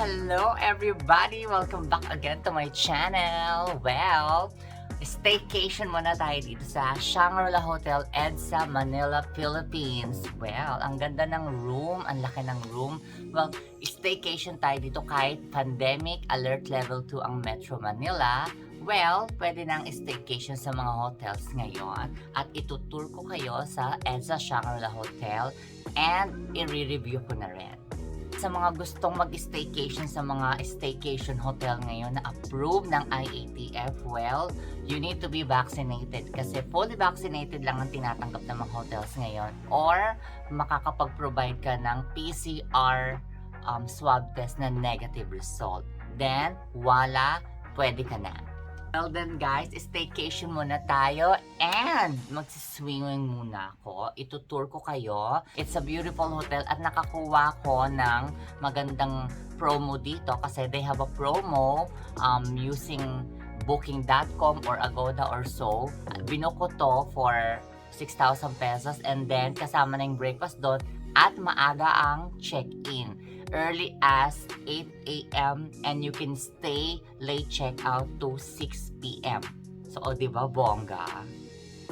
Hello everybody! Welcome back again to my channel. Well, staycation muna tayo dito sa Shangri-la Hotel, Edsa, Manila Philippines. Well, ang ganda ng room, ang laki ng room. Well, staycation tayo dito kahit pandemic, alert level 2 ang Metro Manila. Well, pwede nang staycation sa mga hotels ngayon at itutour ko kayo sa Edsa Shangrila Hotel and i-review ko na rin. Sa mga gustong mag-staycation sa mga staycation hotel ngayon na approved ng IATF, well, you need to be vaccinated kasi fully vaccinated lang ang tinatanggap ng mga hotels ngayon or makakapag-provide ka ng PCR swab test na negative result. Then, wala, pwede ka na. Well then guys, staycation muna tayo and magsiswimming muna ako. Itutour ko kayo. It's a beautiful hotel at nakakuha ko ng magandang promo dito kasi they have a promo using booking.com or Agoda or so. Binook ko to for 6,000 pesos and then kasama na yung breakfast doon at maaga ang check-in. Early as 8 a.m. and you can stay late check-out to 6 p.m. So, diba, bongga?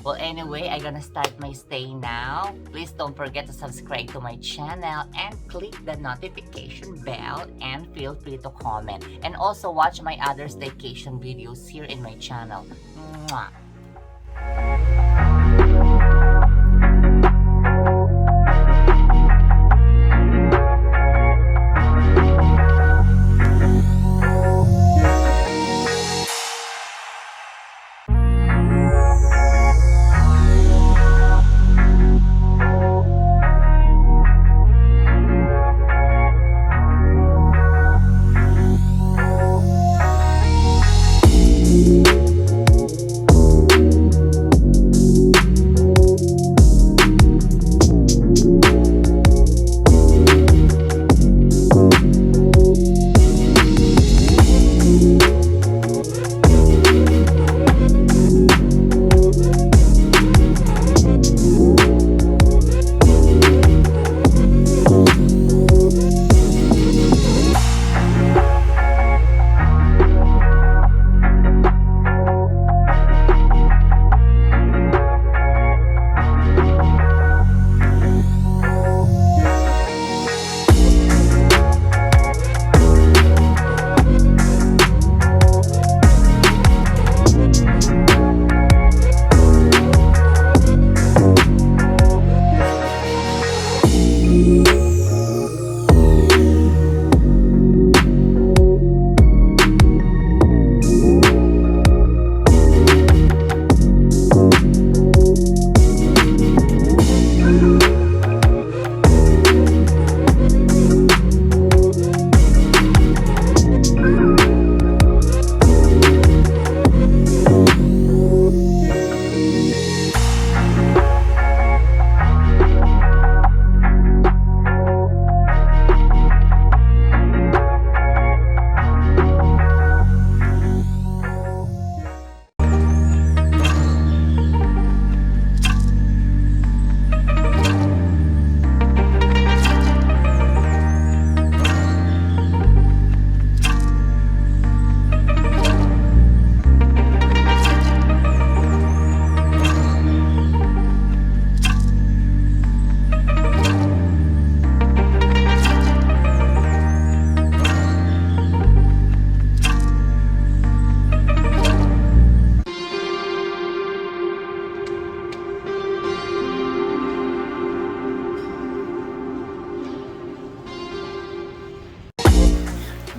Well, anyway, I'm gonna start my stay now. Please don't forget to subscribe to my channel and click the notification bell and feel free to comment. And also watch my other staycation videos here in my channel. Mwah!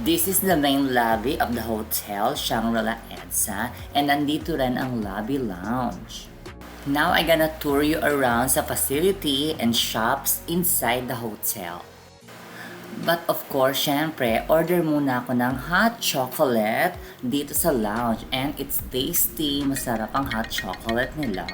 This is the main lobby of the hotel, Shangri-la Edsa, and nandito rin ang lobby lounge. Now, I'm gonna tour you around sa facility and shops inside the hotel. But of course, syempre, order muna ako ng hot chocolate dito sa lounge and it's tasty, masarap ang hot chocolate nila.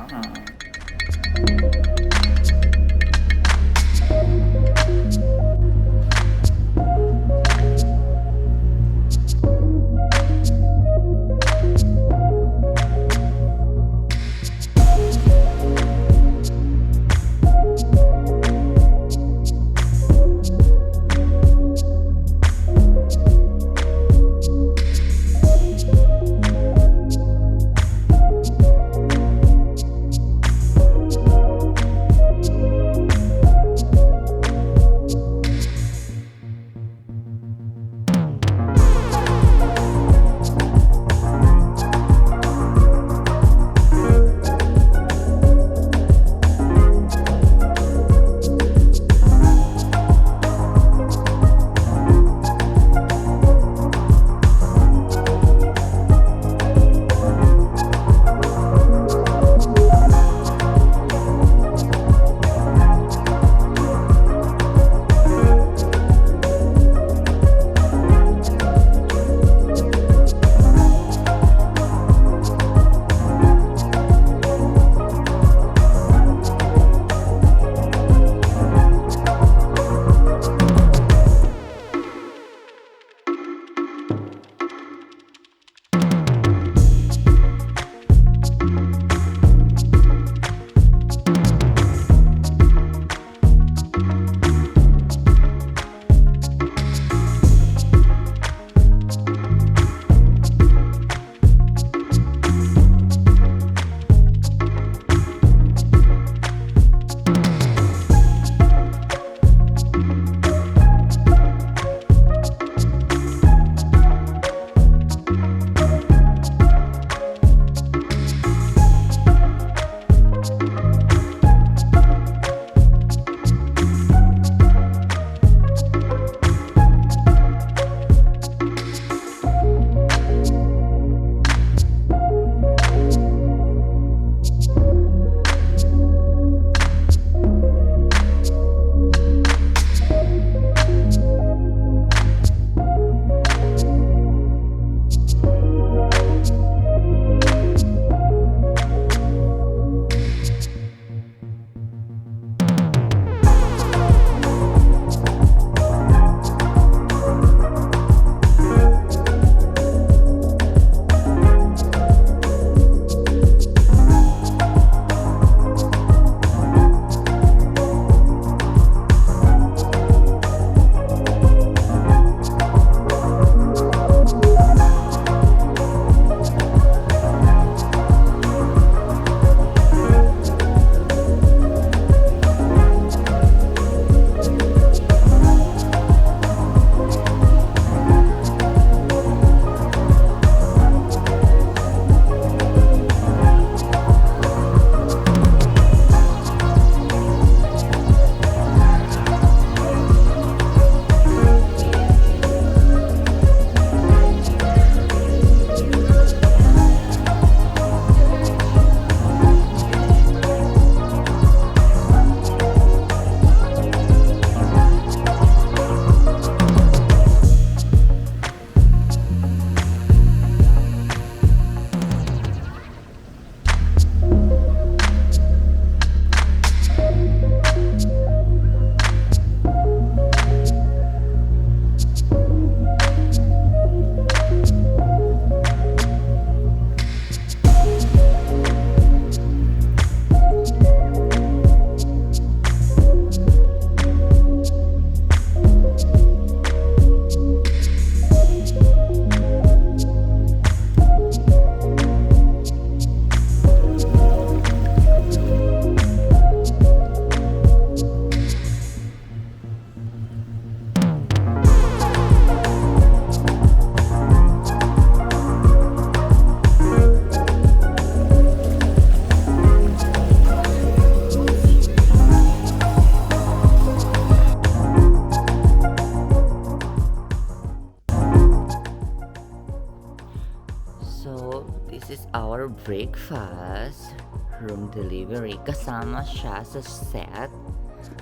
this is our breakfast. Room delivery. Kasama siya sa set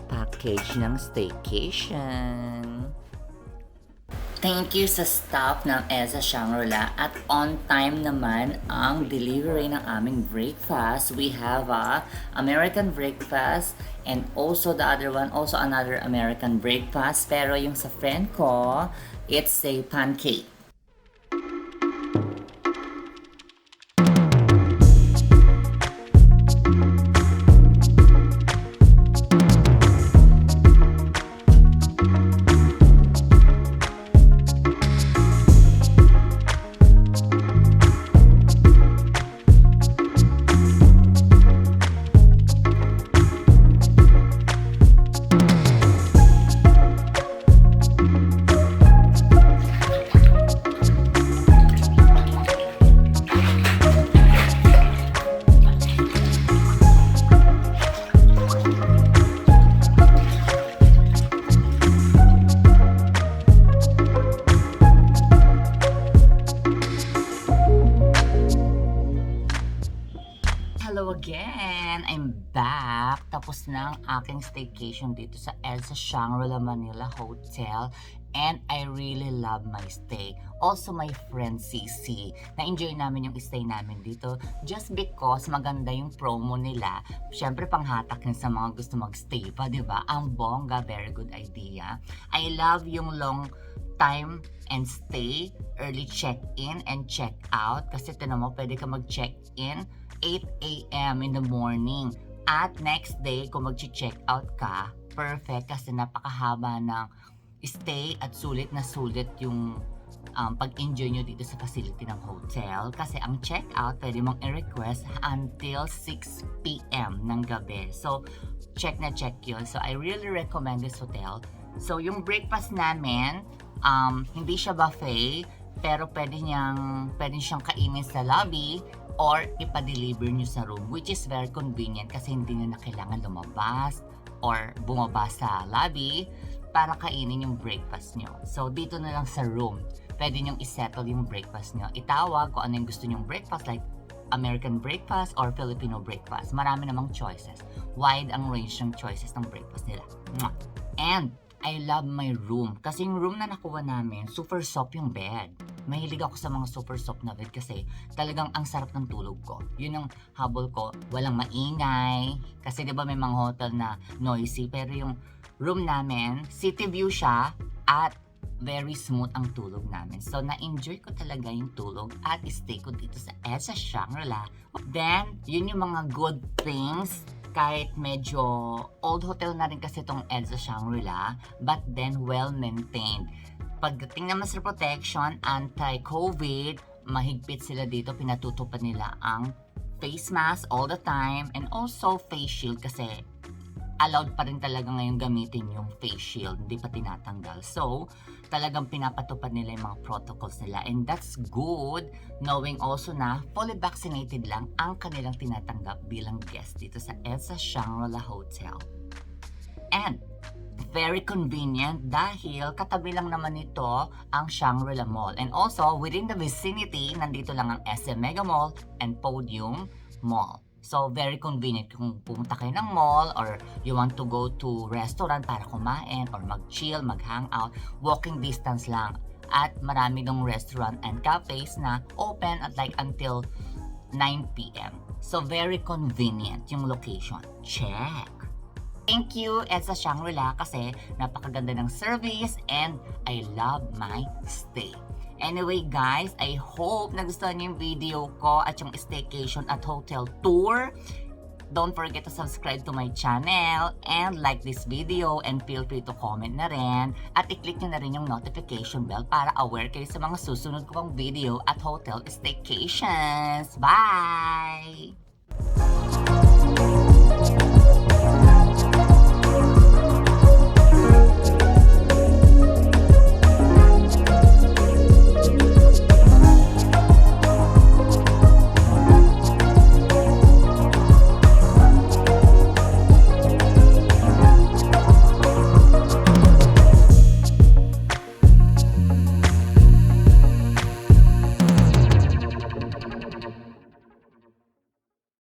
package ng staycation. Thank you sa staff ng Edsa Shangrila at on time naman ang delivery ng aming breakfast. We have a American breakfast and also the other one, also another American breakfast. Pero yung sa friend ko, it's a pancake. Hello again! I'm back! Tapos na ang aking staycation dito sa Edsa Shangrila Manila Hotel and I really love my stay. Also my friend CC. Na-enjoy namin yung stay namin dito just because maganda yung promo nila. Siyempre panghatak yun sa mga gusto mag-stay pa, di ba? Ang bongga, very good idea. I love yung long time and stay, early check-in and check-out. Kasi tinan mo, pwede ka mag-check-in 8 a.m. in the morning. At next day, kung mag-check out ka, perfect kasi napakahaba ng stay at sulit na sulit yung pag-enjoy nyo dito sa facility ng hotel. Kasi ang check-out, pwede mong i-request until 6 p.m. ng gabi. So, check na check yun. So, I really recommend this hotel. So, yung breakfast namin, hindi siya buffet, pero pwede siyang kainin sa lobby or ipa-deliver nyo sa room, which is very convenient kasi hindi nyo na kailangan lumabas or bumaba sa lobby para kainin yung breakfast nyo. So, dito na lang sa room, pwede nyo isettle yung breakfast nyo. Itawag kung ano yung gusto nyong breakfast, like American breakfast or Filipino breakfast. Marami namang choices. Wide ang range ng choices ng breakfast nila. And I love my room. Kasi yung room na nakuha namin, super soft yung bed. Mahilig ako sa mga super soft na bed kasi talagang ang sarap ng tulog ko. Yun ang habol ko. Walang maingay. Kasi di ba may mga hotel na noisy. Pero yung room namin, city view siya at very smooth ang tulog namin. So, na-enjoy ko talaga yung tulog at stay ko dito sa Edsa Shangrila. Then, yun yung mga good things. Kahit medyo old hotel na rin kasi itong Edsa Shangrila, but then well-maintained. Pagdating naman sa protection, anti-COVID, mahigpit sila dito, pinatutupad nila ang face mask all the time and also face shield kasi allowed pa rin talaga ngayon gamitin yung face shield, hindi pa tinatanggal. So, talagang pinapatupad nila yung mga protocols nila and that's good knowing also na fully vaccinated lang ang kanilang tinatanggap bilang guest dito sa Edsa Shangrila Hotel. And very convenient dahil katabi lang naman nito ang Shangri-La Mall. And also, within the vicinity, nandito lang ang SM Mega Mall and Podium Mall. So, very convenient kung pumunta kayo ng mall or you want to go to restaurant para kumain or mag-chill, mag-hangout, walking distance lang. At marami dong restaurant and cafes na open at like until 9 p.m. So, very convenient yung location. Check! Thank you, Edsa Shangrila, kasi napakaganda ng service and I love my stay. Anyway guys, I hope nagustuhan niyo yung video ko at yung staycation at hotel tour. Don't forget to subscribe to my channel and like this video and feel free to comment na rin. At i-click nyo na rin yung notification bell para aware kayo sa mga susunod ko pang video at hotel staycations. Bye!